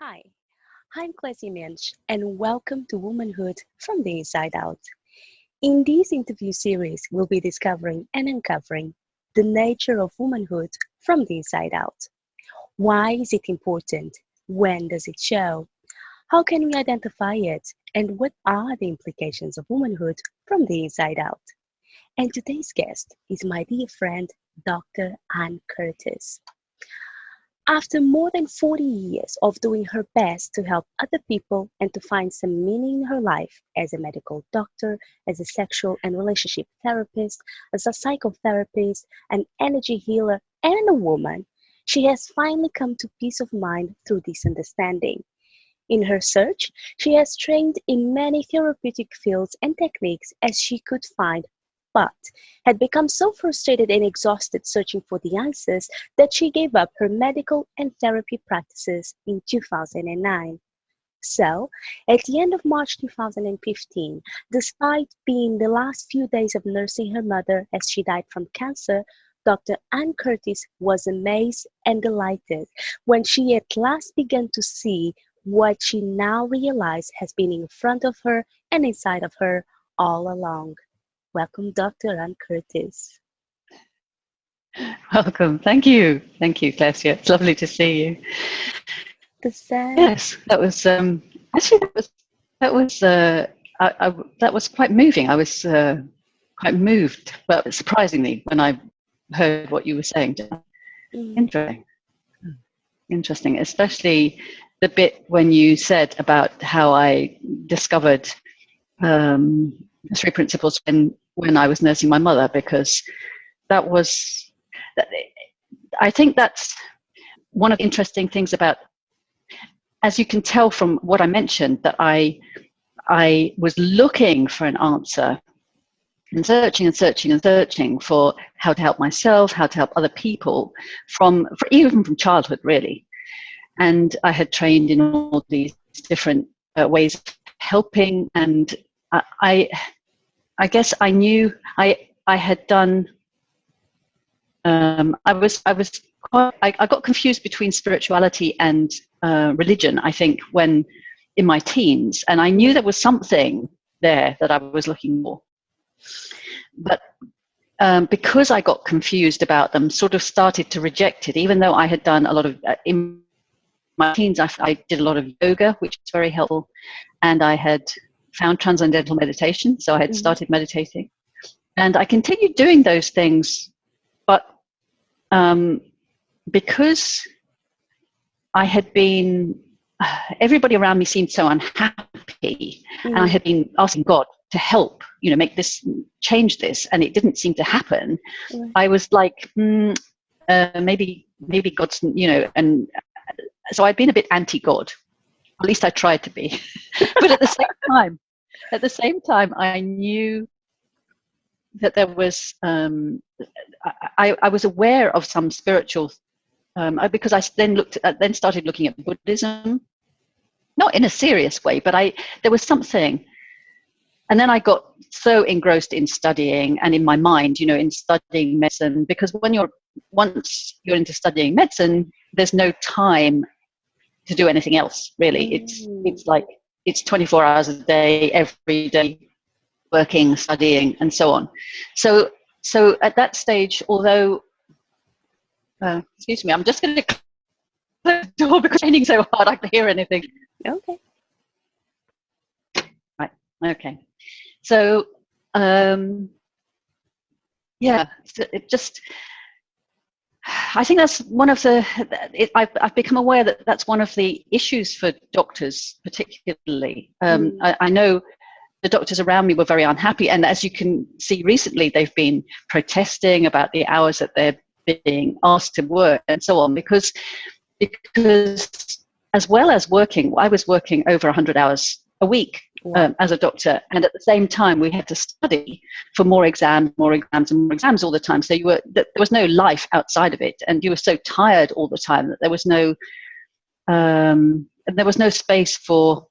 Hi, I'm Clésia Mendes, and welcome to Womanhood from the Inside Out. In this interview series, we'll be discovering and uncovering the nature of womanhood from the inside out. Why is it important? When does it show? How can we identify it? And what are the implications of womanhood from the inside out? And today's guest is my dear friend, Dr. Anne Curtis. After more than 40 years of doing her best to help other people and to find some meaning in her life as a medical doctor, as a sexual and relationship therapist, as a psychotherapist, an energy healer, and a woman, she has finally come to peace of mind through this understanding. In her search, she has trained in many therapeutic fields and techniques as she could find, but had become so frustrated and exhausted searching for the answers that she gave up her medical and therapy practices in 2009. So, at the end of March 2015, despite being the last few days of nursing her mother as she died from cancer, Dr. Anne Curtis was amazed and delighted when she at last began to see what she now realized has been in front of her and inside of her all along. Welcome, Dr. Anne Curtis. Welcome. Thank you. Thank you, Clésia. It's lovely to see you. The same. Yes, that was actually that was quite moving. I was quite moved, but surprisingly, when I heard what you were saying. Interesting. Interesting, especially the bit when you said about how I discovered three principles when I was nursing my mother, because that was, I think that's one of the interesting things about, as you can tell from what I mentioned, that I was looking for an answer and searching and searching and searching for how to help myself, how to help other people, even from childhood, really. And I had trained in all these different ways of helping, and I guess I knew I had done. I got confused between spirituality and religion, I think, when in my teens, and I knew there was something there that I was looking for. But because I got confused about them, sort of started to reject it, even though I had done a lot of, in my teens, I did a lot of yoga, which was very helpful, and I had found transcendental meditation, so I had started meditating, and I continued doing those things, but because I had been, everybody around me seemed so unhappy, and I had been asking God to help, make this, change this, and it didn't seem to happen. I was like, maybe God's, and so I'd been a bit anti-God. At least I tried to be. But at the same time, I knew that there was, I was aware of some spiritual, because I then started looking at Buddhism, not in a serious way, but there was something. And then I got so engrossed in studying and in my mind, in studying medicine, because once you're into studying medicine, there's no time to do anything else, really. It's like, it's 24 hours a day, every day, working, studying, and so on. So at that stage, although, excuse me, I'm just going to close the door because it's raining so hard I can hear anything. Okay. Right. Okay. So, yeah, it just, I think that's one of I've become aware that that's one of the issues for doctors, particularly. I know the doctors around me were very unhappy, and as you can see recently, they've been protesting about the hours that they're being asked to work and so on, because as well as working, I was working over 100 hours a week as a doctor, and at the same time we had to study for more exams and more exams all the time. So there was no life outside of it, and you were so tired all the time that there was no space for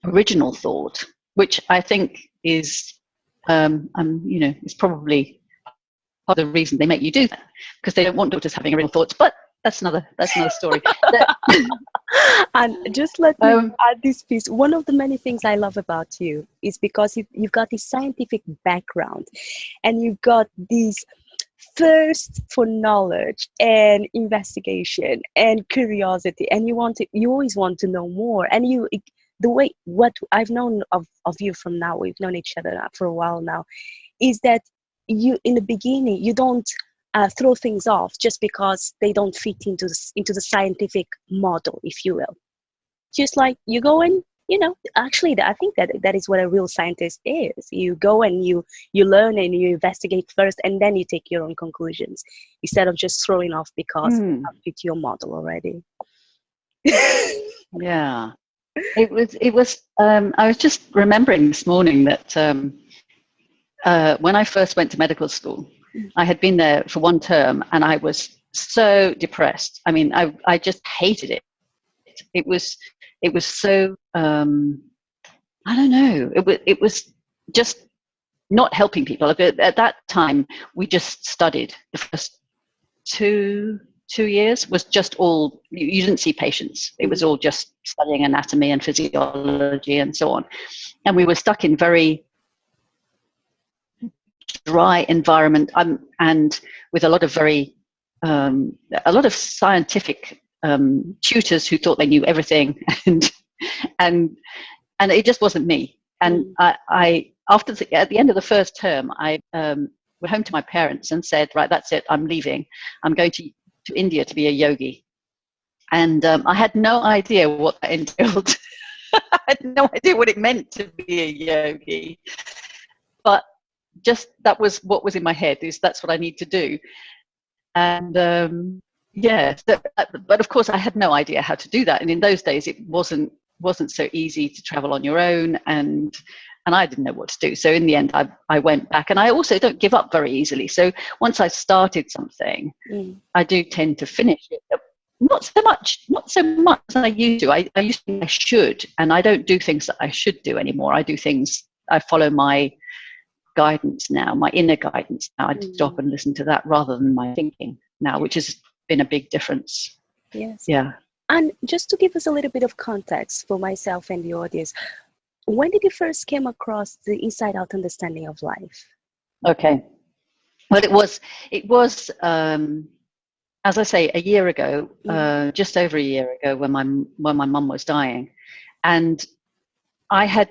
original thought, which I think is is probably part of the reason they make you do that, because they don't want doctors having original thoughts. But that's another story. And just let me Um, add this piece. One of the many things I love about you is because you've got this scientific background and you've got this thirst for knowledge and investigation and curiosity, and you always want to know more. And the way what I've known of you from now, we've known each other for a while now, is that you in the beginning you don't throw things off just because they don't fit into the scientific model, if you will. Just like you go and actually I think that is what a real scientist is. You go and you learn and you investigate first, and then you take your own conclusions instead of just throwing off because it fit your model already. yeah. It was I was just remembering this morning that when I first went to medical school, I had been there for one term and I was so depressed. I mean, I just hated it. It was so I don't know. It was just not helping people. At that time, we just studied. The first two years was just all, you didn't see patients. It was all just studying anatomy and physiology and so on. And we were stuck in very dry environment, and with a lot of scientific tutors who thought they knew everything, and it just wasn't me. And I at the end of the first term, I went home to my parents and said, right, that's it, I'm leaving. I'm going to India to be a yogi. And I had no idea what that entailed. I had no idea what it meant to be a yogi. But just that was what was in my head, is that's what I need to do. And but of course I had no idea how to do that. And in those days it wasn't so easy to travel on your own, and I didn't know what to do. So in the end I went back, and I also don't give up very easily. So once I started something, I do tend to finish it. Not so much as I used to. I used to think I should, and I don't do things that I should do anymore. I follow my guidance now, my inner guidance now. I stop and listen to that rather than my thinking now, which has been a big difference. Yes. Yeah. And just to give us a little bit of context for myself and the audience, when did you first came across the inside out understanding of life? Okay. Well, it was as I say, a year ago, just over a year ago, when my mum was dying, and I had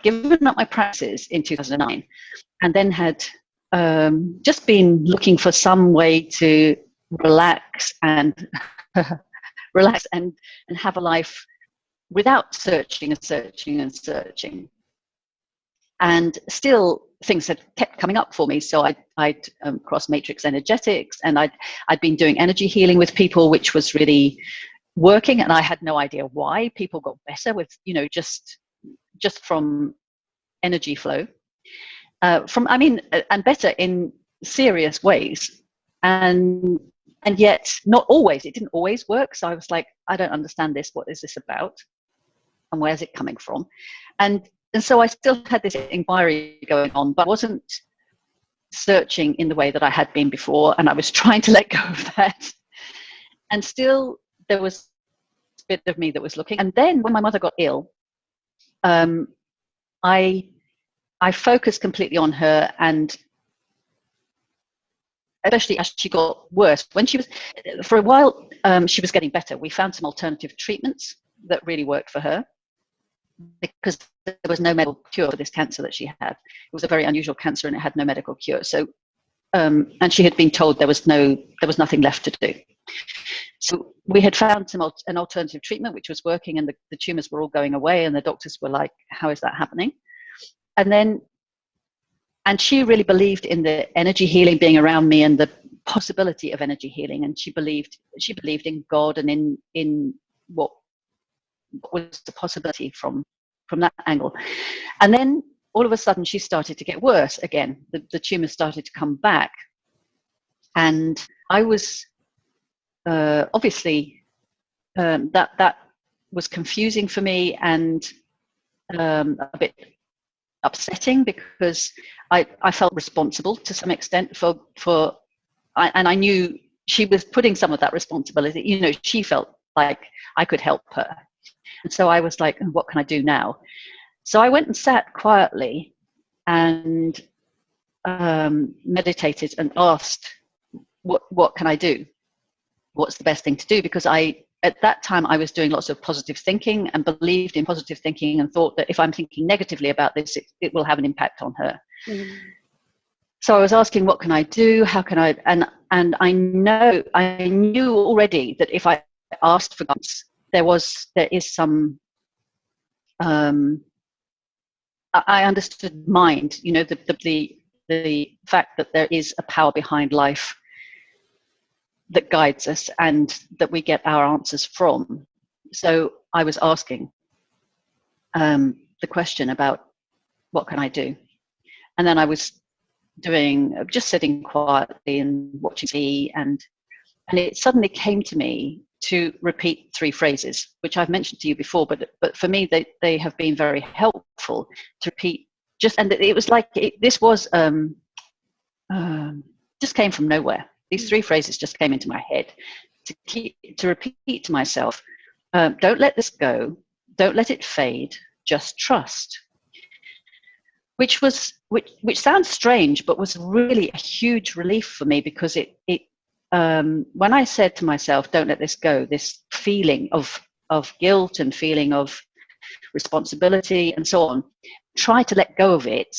given up my practice in 2009, and then had just been looking for some way to relax and have a life without searching and searching and searching. And still things had kept coming up for me. So I'd crossed matrix energetics, and I'd been doing energy healing with people, which was really working. And I had no idea why people got better with, just from energy flow, and better in serious ways. And yet not always, it didn't always work. So I was like, I don't understand this. What is this about? And where's it coming from? And so I still had this inquiry going on, but I wasn't searching in the way that I had been before. And I was trying to let go of that. And still there was a bit of me that was looking. And then when my mother got ill, I focused completely on her, and especially as she got worse. When she was, for a while, she was getting better. We found some alternative treatments that really worked for her, because there was no medical cure for this cancer that she had. It was a very unusual cancer, and it had no medical cure. So, and she had been told there was nothing left to do. So we had found an alternative treatment which was working, and the tumors were all going away, and the doctors were like, how is that happening? And she really believed in the energy healing being around me and the possibility of energy healing. And she believed in God and in what was the possibility from that angle. And then all of a sudden she started to get worse again. The tumors started to come back. And I was obviously that was confusing for me, and a bit upsetting, because I felt responsible to some extent and I knew she was putting some of that responsibility. She felt like I could help her. And so I was like, what can I do now? So I went and sat quietly and meditated and asked, what can I do? What's the best thing to do? Because at that time I was doing lots of positive thinking and believed in positive thinking and thought that if I'm thinking negatively about this, it will have an impact on her. Mm. So I was asking, what can I do? How can I? And I knew already that if I asked for guidance, there is some. I understood mind. You know, the fact that there is a power behind life that guides us and that we get our answers from. So I was asking the question about what can I do? And then I was just sitting quietly and watching TV, and it suddenly came to me to repeat 3 phrases, which I've mentioned to you before, but for me, they have been very helpful to repeat. And it was like, this was, just came from nowhere. These 3 phrases just came into my head to repeat to myself, don't let this go, don't let it fade, just trust. Which sounds strange, but was really a huge relief for me, because when I said to myself, don't let this go, this feeling of guilt and feeling of responsibility and so on, try to let go of it.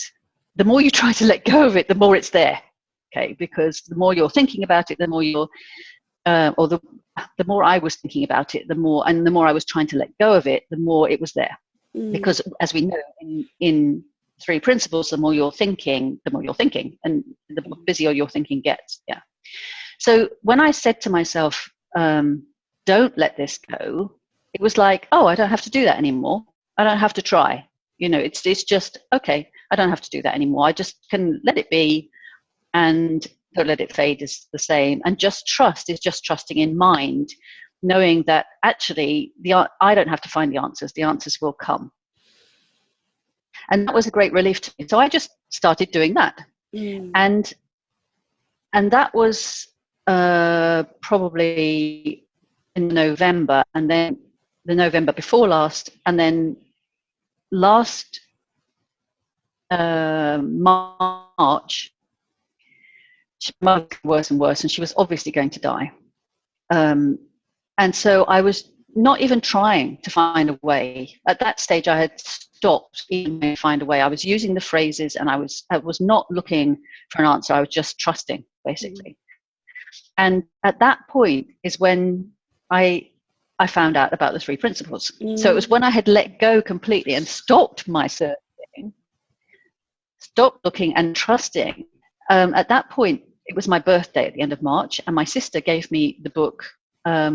The more you try to let go of it, the more it's there. Okay, because the more you're thinking about it, the more the more I was thinking about it, the more I was trying to let go of it, the more it was there. Mm. Because as we know in 3 principles, the more you're thinking, and the busier your thinking gets. Yeah. So when I said to myself, don't let this go, it was like, oh, I don't have to do that anymore. I don't have to try. You know, it's just, okay, I don't have to do that anymore. I just can let it be, and don't let it fade is the same. And just trust is just trusting in mind, knowing that actually I don't have to find the answers will come. And that was a great relief to me. So I just started doing that. Mm. And that was probably in November, and then the November before last, and then last March, she was worse and worse, and she was obviously going to die. And so I was not even trying to find a way. At that stage, I had stopped even trying to find a way. I was using the phrases, and I was not looking for an answer. I was just trusting, basically. And at that point is when I found out about the 3 principles. Mm. So it was when I had let go completely and stopped my searching, stopped looking and trusting. At that point, it was my birthday at the end of March, and my sister gave me the book, by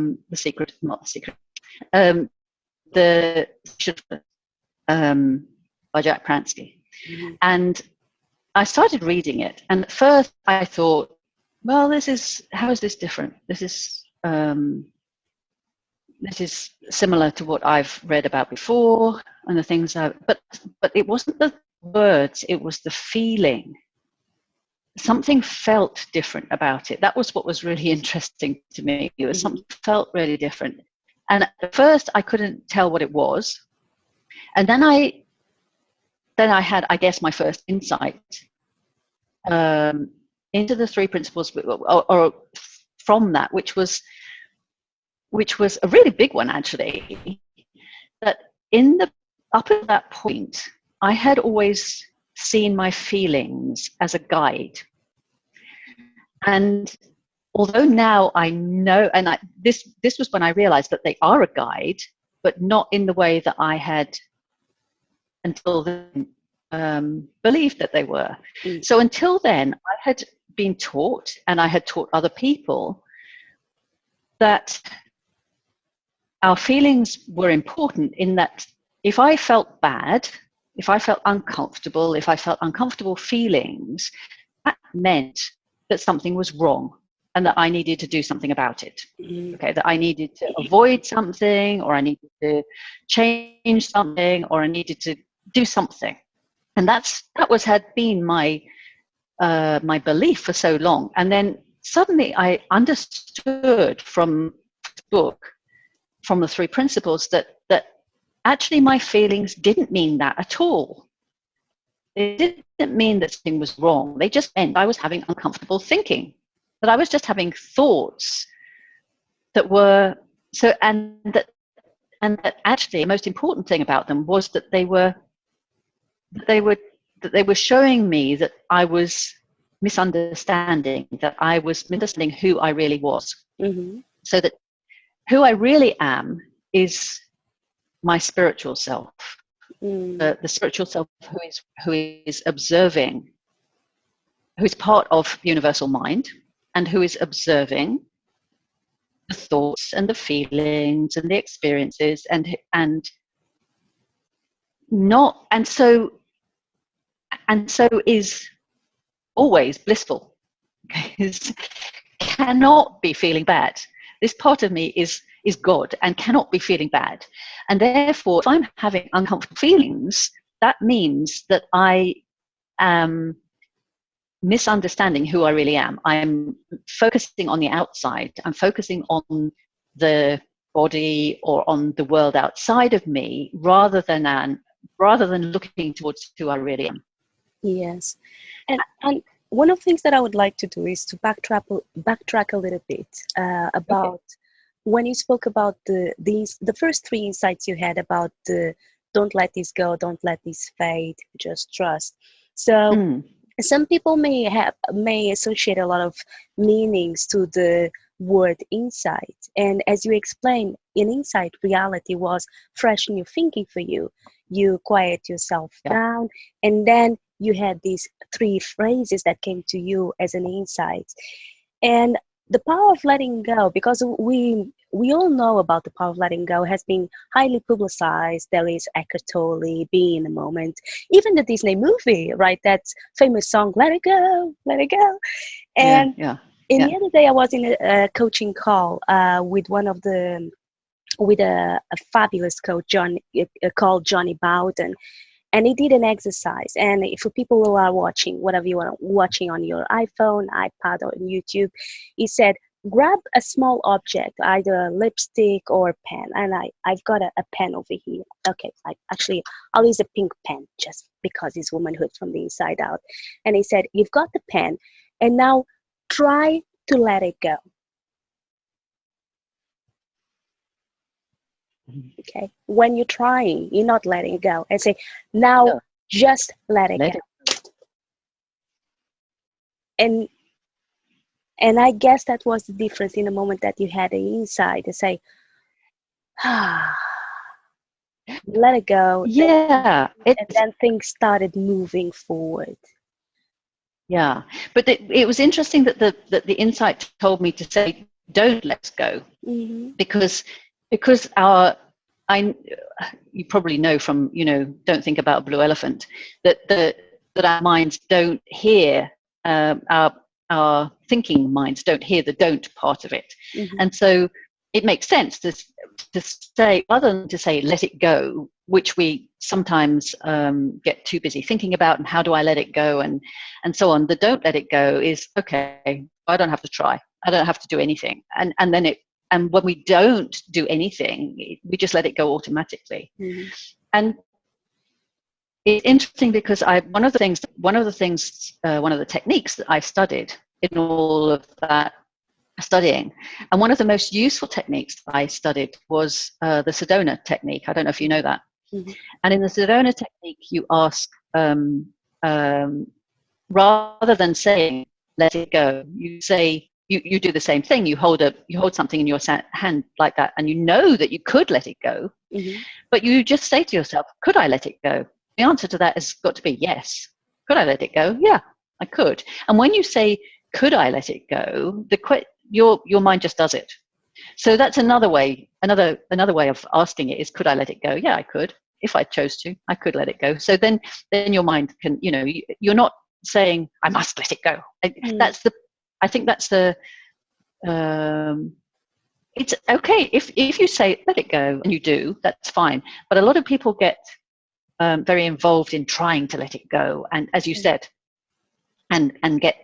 Jack Pransky. Mm-hmm. And I started reading it, and at first I thought, well, how is this different? This is similar to what I've read about before, and the things but it wasn't the words, it was the feeling. Something felt different about it. That was what was really interesting to me. It was something felt really different. And at first I couldn't tell what it was. And then I had, I guess, my first insight into the 3 principles, or from that, which was a really big one, actually. That up at that point, I had always seen my feelings as a guide. And although now I know, and this was when I realized that they are a guide, but not in the way that I had until then believed that they were. Mm. So until then, I had been taught, and I had taught other people, that our feelings were important, in that if I felt bad, if I felt uncomfortable feelings, that meant that something was wrong and that I needed to do something about it. Mm. Okay, that I needed to avoid something, or I needed to change something, or I needed to do something. And that had been my belief for so long. And then suddenly I understood from the book from the three principles that actually my feelings didn't mean that at all. It didn't mean that something was wrong. They just meant I was having uncomfortable thinking, that I was just having thoughts that were so, and that actually the most important thing about them was that they were showing me that I was misunderstanding who I really was. Mm-hmm. So that who I really am is my spiritual self, the spiritual self who is observing, who is part of universal mind, and who is observing the thoughts and the feelings and the experiences and so is always blissful. Cannot be feeling bad. This part of me is God and cannot be feeling bad. And therefore, if I'm having uncomfortable feelings, that means that I am misunderstanding who I really am. I'm focusing on the outside. I'm focusing on the body or on the world outside of me rather than looking towards who I really am. Yes. And one of the things that I would like to do is to backtrack a little bit about when you spoke about the first three insights you had about the don't let this go, don't let this fade, just trust. So some people may associate a lot of meanings to the word insight. And as you explained, in insight, reality was fresh new thinking for you. You quiet yourself down, and then you had these three phrases that came to you as an insight. And the power of letting go, because we all know about the power of letting go, has been highly publicized. There is Eckhart Tolle, Being in the Moment, even the Disney movie, right? That famous song, Let It Go, Let It Go. And the other day I was in a coaching call with a fabulous coach, called Johnny Bowden. And he did an exercise. And for people who are watching, whatever you are watching on your iPhone, iPad, or YouTube, he said, grab a small object, either a lipstick or a pen. And I've got a pen over here. Okay, I'll use a pink pen just because it's womanhood from the inside out. And he said, you've got the pen, and now try to let it go. Okay, when you're trying, you're not letting it go. And say, now just let it go. And I guess that was the difference in the moment that you had the insight to say, let it go. Yeah. And then things started moving forward. Yeah. But it was interesting that the insight told me to say, don't let go. Mm-hmm. Because you probably know from, Don't Think About a Blue Elephant, that our minds don't hear, our thinking minds don't hear the don't part of it. Mm-hmm. And so it makes sense to say, rather than to say, let it go, which we sometimes get too busy thinking about, and how do I let it go, and so on. The don't let it go is, okay, I don't have to try. I don't have to do anything. And when we don't do anything, we just let it go automatically. Mm-hmm. And it's interesting because one of the techniques that I studied in all of that studying, and one of the most useful techniques that I studied was the Sedona technique. I don't know if you know that. Mm-hmm. And in the Sedona technique, you ask, rather than saying let it go, you say, you do the same thing. You hold something in your hand like that, and you know that you could let it go, mm-hmm. but you just say to yourself, could I let it go? The answer to that has got to be yes. Could I let it go? Yeah, I could. And when you say, could I let it go, your mind just does it. So that's another way of asking it is, could I let it go? Yeah, I could. If I chose to, I could let it go. So then your mind can, you're not saying, I must let it go. Mm. I think that's it's okay if you say let it go, and you do, that's fine. But a lot of people get very involved in trying to let it go, and as you said, and get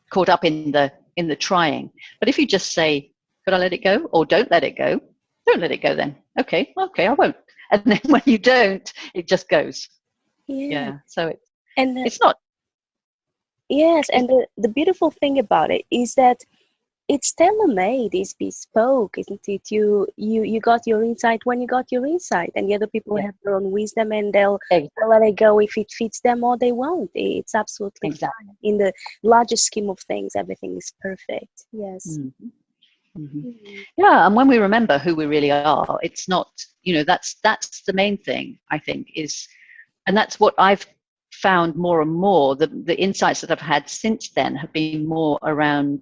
caught up in the trying. But if you just say, could I let it go, or don't let it go, don't let it go then. Okay, I won't. And then when you don't, it just goes. Yeah. So And it's not. yes, and the beautiful thing about it is that it's tailor-made, it's bespoke, isn't it? You got your insight when you got your insight, and the other people Yeah, have their own wisdom, and they'll exactly. let it go if it fits them, or they won't. It's absolutely Exactly. fine. In the larger scheme of things, everything is perfect. Yes. Mm-hmm. Mm-hmm. Mhm. Yeah, and when we remember who we really are, it's not, that's the main thing, I think, is, and that's what I've found more and more. The insights that I've had since then have been more around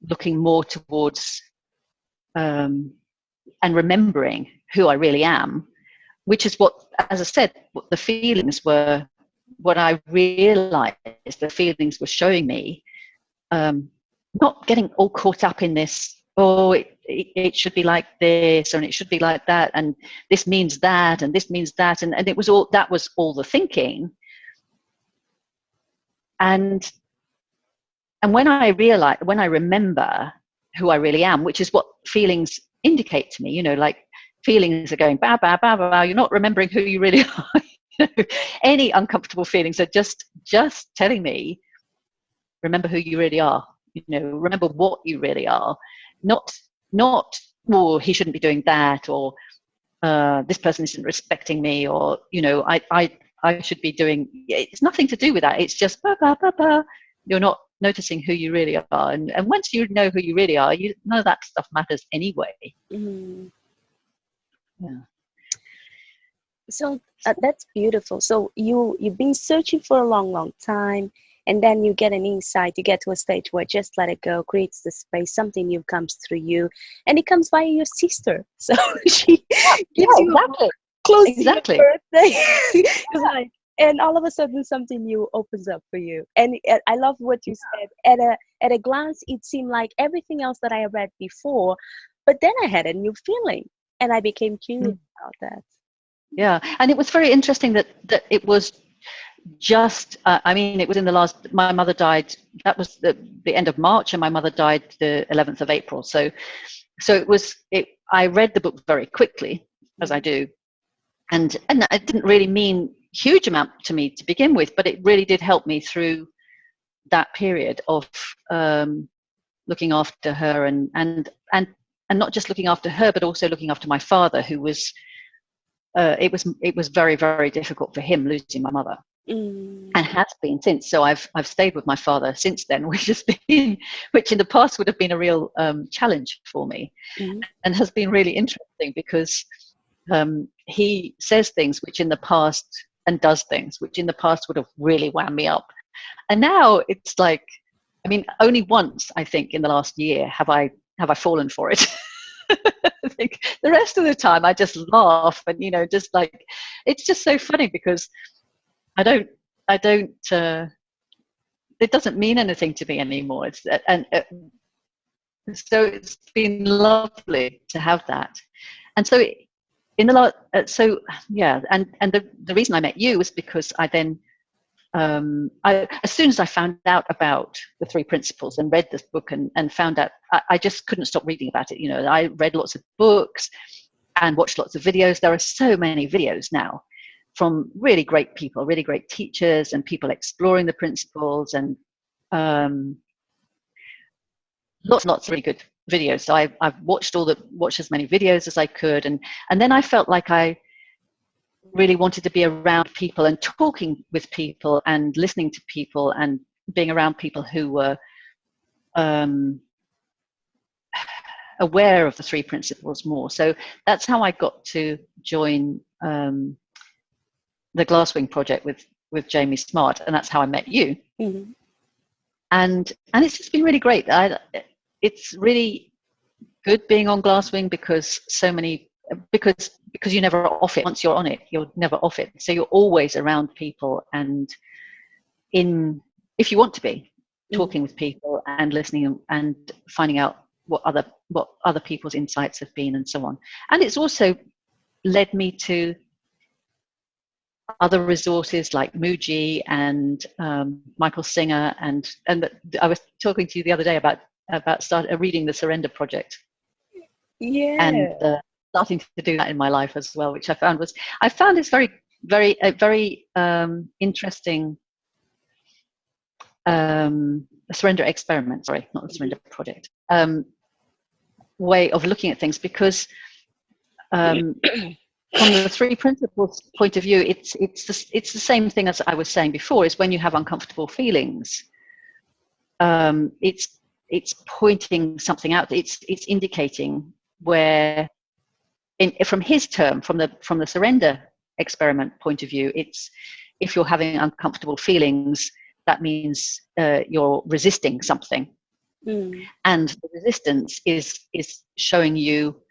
looking more towards and remembering who I really am, which is what, as I said, what the feelings were, what I realized the feelings were showing me, not getting all caught up in this, oh, it should be like this, and it should be like that, and this means that, and this means that, and it was all, that was all the thinking. And when I realize, when I remember who I really am, which is what feelings indicate to me, like feelings are going, bow, bow, bow, bow, you're not remembering who you really are. Any uncomfortable feelings are just telling me, remember who you really are. Remember what you really are. Not oh, he shouldn't be doing that, or this person isn't respecting me, or I should be doing. It's nothing to do with that. It's just bah, bah, bah, bah. You're not noticing who you really are, and once you know who you really are, none of that stuff matters anyway. Mm. Yeah. So that's beautiful. So you've been searching for a long, long time, and then you get an insight. You get to a stage where just let it go, creates the space. Something new comes through you, and it comes via your sister. So she gives you a book Exactly. close to your Exactly. birthday. It's like, and all of a sudden something new opens up for you. And I love what you said. At a glance, it seemed like everything else that I read before, but then I had a new feeling, and I became curious about that. Yeah, and it was very interesting that it was just. I mean, it was in the last. My mother died. That was the end of March, and my mother died the 11th of April. So it was. I read the book very quickly, as I do, and it didn't really mean huge amount to me to begin with, but it really did help me through that period of looking after her, and not just looking after her, but also looking after my father, who was. It was very, very difficult for him losing my mother, and has been since. So I've stayed with my father since then, which in the past would have been a real challenge for me, and has been really interesting because he says things which in the past, and does things which in the past would have really wound me up, and now it's like, I mean, only once I think in the last year have I fallen for it. I think the rest of the time I just laugh, and just like, it's just so funny because I don't it doesn't mean anything to me anymore. So it's been lovely to have that. And so in the lot, so yeah, and the reason I met you was because I then as soon as I found out about the three principles and read this book, and found out, I just couldn't stop reading about it. I read lots of books and watched lots of videos. There are so many videos now from really great people, really great teachers, and people exploring the principles, and lots of really good videos. So I've watched as many videos as I could, and then I felt like I really wanted to be around people and talking with people and listening to people and being around people who were aware of the three principles more. So that's how I got to join the Glasswing project with Jamie Smart, and that's how I met you. And it's just been really great. It's really good being on Glasswing because you're never off it. Once you're on it, you're never off it. So you're always around people, and if you want to be talking with people and listening and finding out what other people's insights have been, and so on. And it's also led me to other resources like Muji and Michael Singer, and I was talking to you the other day about reading the Surrender Project. Yeah. and starting to do that in my life as well, which I found is very interesting surrender experiment. Sorry, not the surrender project. Way of looking at things, because from the three principles point of view, it's the same thing as I was saying before. Is when you have uncomfortable feelings, it's pointing something out. It's indicating where, from his term, from the surrender experiment point of view, it's if you're having uncomfortable feelings, that means you're resisting something, and the resistance is showing you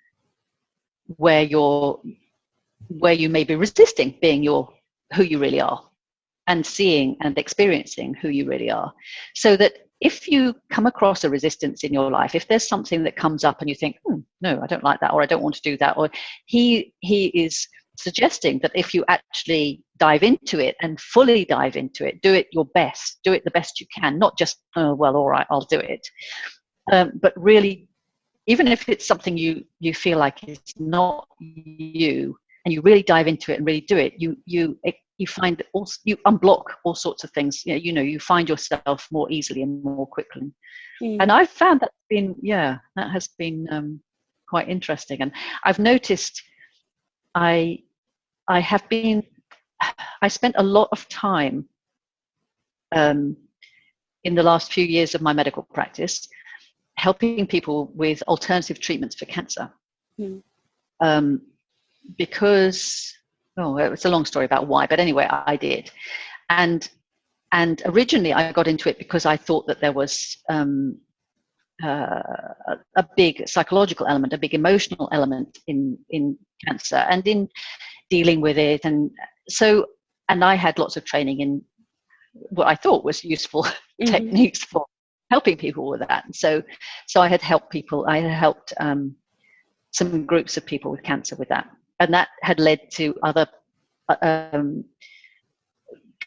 where you may be resisting being who you really are, and seeing and experiencing who you really are. So that if you come across a resistance in your life, if there's something that comes up and you think, no, I don't like that, or I don't want to do that, or he is suggesting that if you actually dive into it and fully dive into it, do it your best, do it the best you can, not just, oh, well, all right, I'll do it. But really, even if it's something you feel like it's not you, and you really dive into it and really do it, you find that also you unblock all sorts of things. You find yourself more easily and more quickly. And I've found that has been quite interesting. And I've noticed I spent a lot of time in the last few years of my medical practice helping people with alternative treatments for cancer. Because it's a long story about why, but anyway, I did. And originally I got into it because I thought that there was a big psychological element, a big emotional element in cancer and in dealing with it. And I had lots of training in what I thought was useful techniques for helping people with that. And so I had helped people. I had helped some groups of people with cancer with that, and that had led to other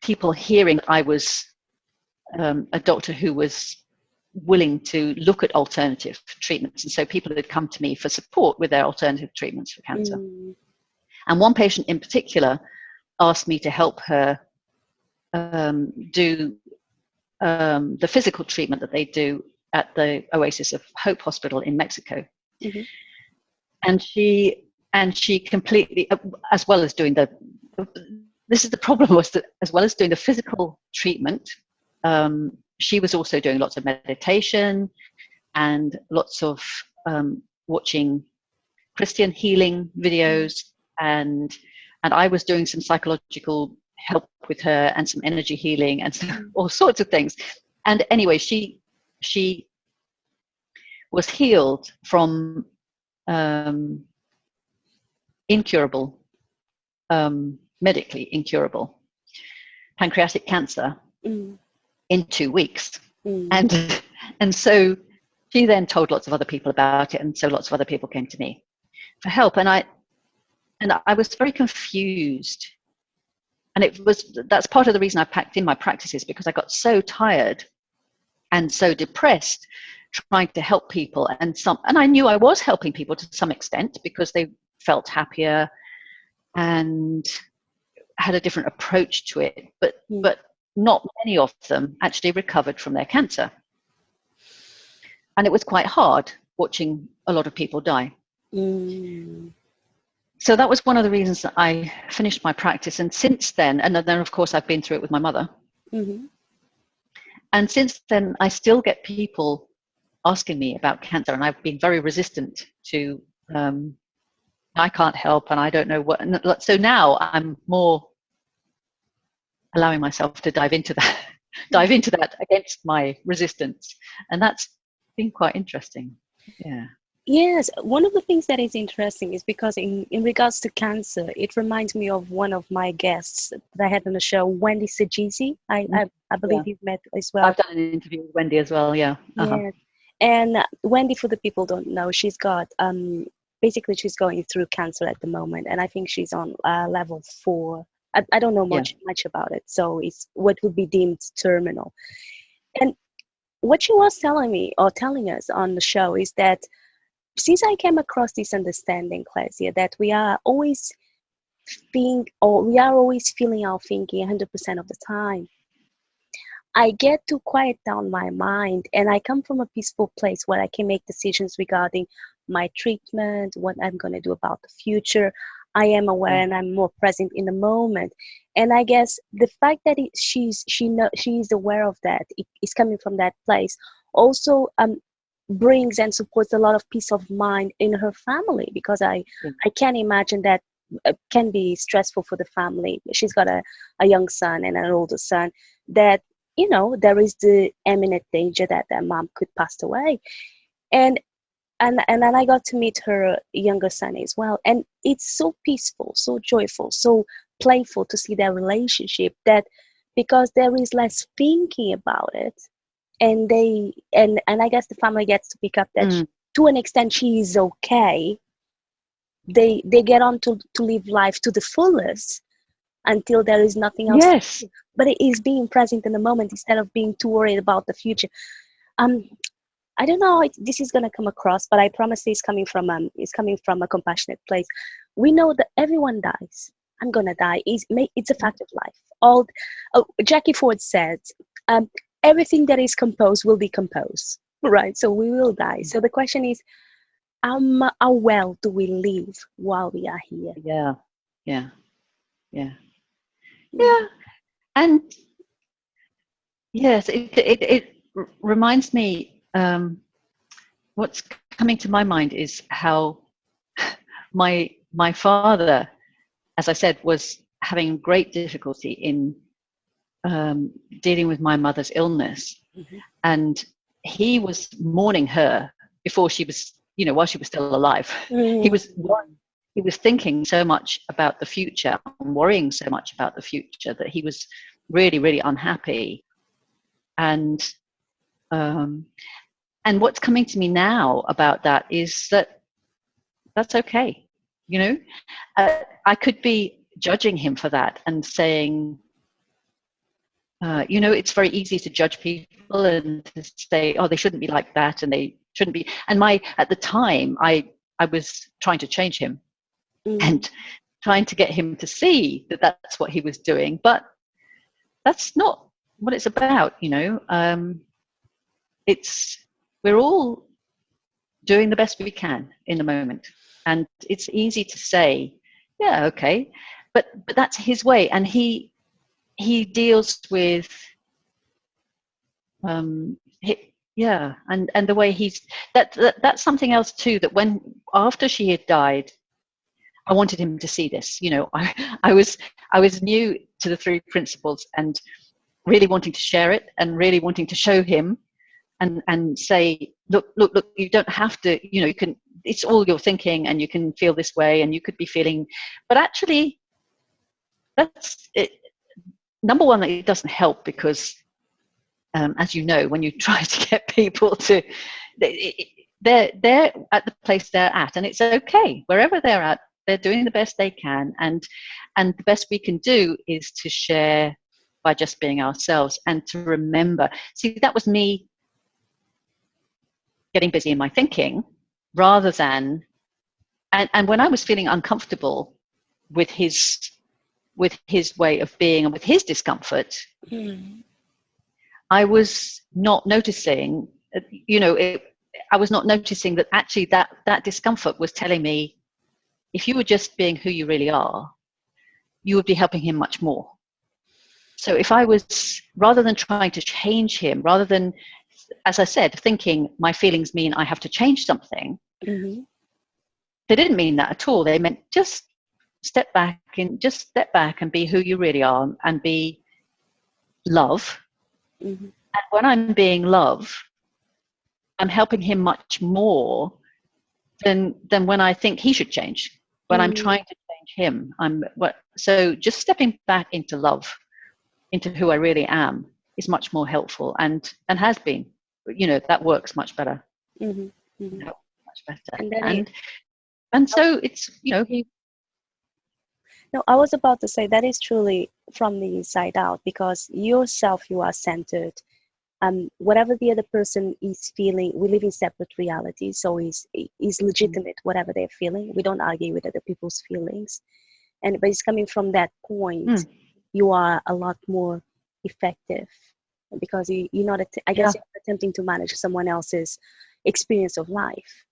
people hearing I was a doctor who was willing to look at alternative treatments, and so people had come to me for support with their alternative treatments for cancer. And one patient in particular asked me to help her do the physical treatment that they do at the Oasis of Hope Hospital in Mexico. And she completely, as well as doing this is the problem, was that as well as doing the physical treatment, she was also doing lots of meditation and lots of watching Christian healing videos, and I was doing some psychological help with her and some energy healing and all sorts of things. And anyway, she was healed from incurable, medically incurable pancreatic cancer in 2 weeks. And so she then told lots of other people about it, and so lots of other people came to me for help. And I was very confused. And that's part of the reason I packed in my practices, because I got so tired and so depressed trying to help people. And I knew I was helping people to some extent because they felt happier and had a different approach to it. But not many of them actually recovered from their cancer. And it was quite hard watching a lot of people die. So that was one of the reasons that I finished my practice. And since then, and then of course I've been through it with my mother. And since then, I still get people asking me about cancer, and I've been very resistant to, I can't help and I don't know what. So now I'm more allowing myself to dive into that against my resistance. And that's been quite interesting. Yeah. Yes, one of the things that is interesting is because in regards to cancer, it reminds me of one of my guests that I had on the show, Wendy Sajisi. I believe you've met as well. I've done an interview with Wendy as well, yeah. Yeah. And Wendy, for the people who don't know, she's got, basically she's going through cancer at the moment. And I think she's on level 4. I don't know much about it. So it's what would be deemed terminal. And what she was telling me or telling us on the show is that since I came across this understanding, Clésia, that we are always feeling our thinking 100% of the time, I get to quiet down my mind, and I come from a peaceful place where I can make decisions regarding my treatment, what I'm going to do about the future. I am aware and I'm more present in the moment. And I guess the fact that she's aware of that, it is coming from that place, also brings and supports a lot of peace of mind in her family, because I can imagine that can be stressful for the family. She's got a young son and an older son, that there is the imminent danger that their mom could pass away. And then I got to meet her younger son as well, and it's so peaceful, so joyful, so playful to see their relationship, that because there is less thinking about it, and I guess the family gets to pick up that to an extent she is okay. They get on to live life to the fullest until there is nothing else to do. But it is being present in the moment instead of being too worried about the future. I don't know how this is going to come across, but I promise it's coming from a compassionate place. We know that everyone dies. I'm going to die. It's a fact of life. Jackie Ford said, everything that is composed will decompose, right? So we will die. So the question is, how well do we live while we are here? Yeah. And yes, it reminds me, what's coming to my mind is how my father, as I said, was having great difficulty in dealing with my mother's illness. And he was mourning her before she was, while she was still alive. He was thinking so much about the future and worrying so much about the future that he was really, really unhappy. And what's coming to me now about that is that that's okay. I could be judging him for that and saying, it's very easy to judge people and to say, oh, they shouldn't be like that, and they shouldn't be. And at the time, I was trying to change him and trying to get him to see that that's what he was doing. But that's not what it's about, we're all doing the best we can in the moment. And it's easy to say, yeah, okay, but that's his way. And he deals with, and the way that's something else too, that after she had died, I wanted him to see this. I was new to the 3 principles and really wanting to share it and really wanting to show him and say, look, you don't have to, you can, it's all your thinking, and you can feel this way, and you could be feeling, but actually that's it. Number one, it doesn't help because, as you know, when you try to get people to, they're at the place they're at, and it's okay wherever they're at. They're doing the best they can, and the best we can do is to share by just being ourselves and to remember. See, that was me getting busy in my thinking rather than, and when I was feeling uncomfortable with his way of being and with his discomfort, I was not noticing, I was not noticing that actually that discomfort was telling me, if you were just being who you really are, you would be helping him much more. So if I was, rather than trying to change him, rather than, as I said, thinking my feelings mean I have to change something, they didn't mean that at all. They meant just step back and be who you really are and be love. And when I'm being love, I'm helping him much more than when I think he should change. When I'm trying to change him, so just stepping back into love, into who I really am, is much more helpful and has been. That works much better. Much better. And so it's, No, I was about to say that is truly from the inside out, because yourself, you are centered. Whatever the other person is feeling, we live in separate realities, so is legitimate whatever they're feeling. We don't argue with other people's feelings, but it's coming from that point. You are a lot more effective because you're not. I guess you're not attempting to manage someone else's experience of life.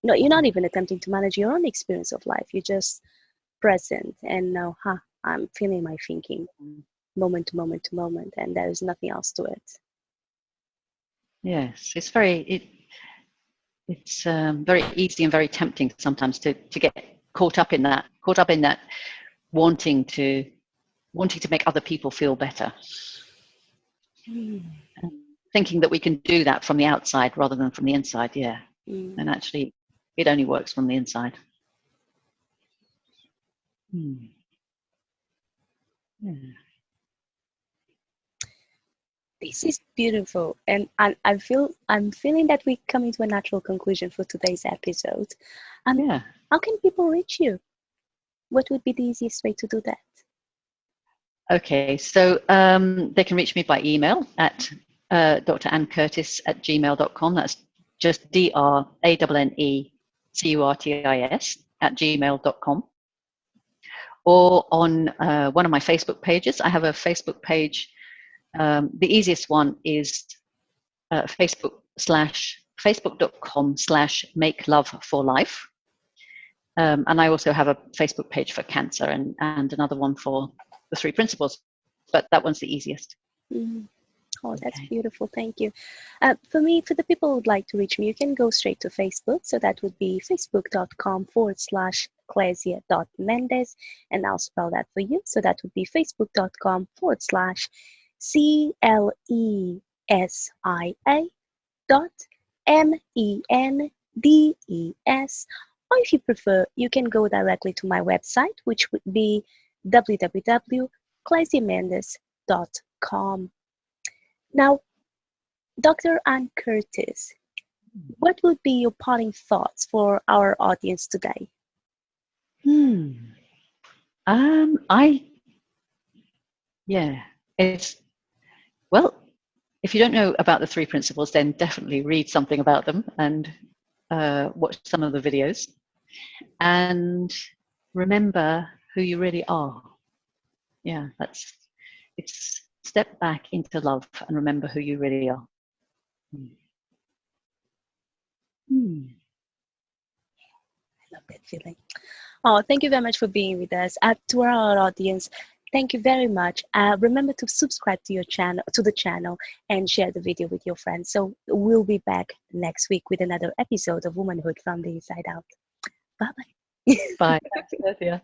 No, you're not even attempting to manage your own experience of life. You're just present and know, I'm feeling my thinking moment to moment to moment, and there is nothing else to it. Yes, it's very easy and very tempting sometimes to get caught up in that wanting to make other people feel better, thinking that we can do that from the outside rather than from the inside. And actually it only works from the inside. This is beautiful, and I'm feeling that we're coming to a natural conclusion for today's episode. How can people reach you? What would be the easiest way to do that? Okay, so they can reach me by email at drannecurtis@gmail.com. That's just DRANNECURTIS@gmail.com. Or on one of my Facebook pages. I have a Facebook page. The easiest one is facebook.com/makeloveforlife. And I also have a Facebook page for cancer and another one for the 3 principles, but that one's the easiest. Oh, that's beautiful. Thank you. For the people who would like to reach me, you can go straight to Facebook. So that would be facebook.com/Clésia.Mendes. And I'll spell that for you. So that would be facebook.com/CLESIA.MENDES. Or if you prefer, you can go directly to my website, which would be www.clesiamendes.com. Now, Dr. Anne Curtis, what would be your parting thoughts for our audience today? If you don't know about the 3 principles, then definitely read something about them and watch some of the videos, and remember who you really are. It's step back into love and remember who you really are. I love that feeling. Oh, thank you very much for being with us. To our audience, thank you very much. Remember to subscribe to the channel, and share the video with your friends. So we'll be back next week with another episode of Womanhood from the Inside Out. Bye-bye. Bye. Thanks, Clésia.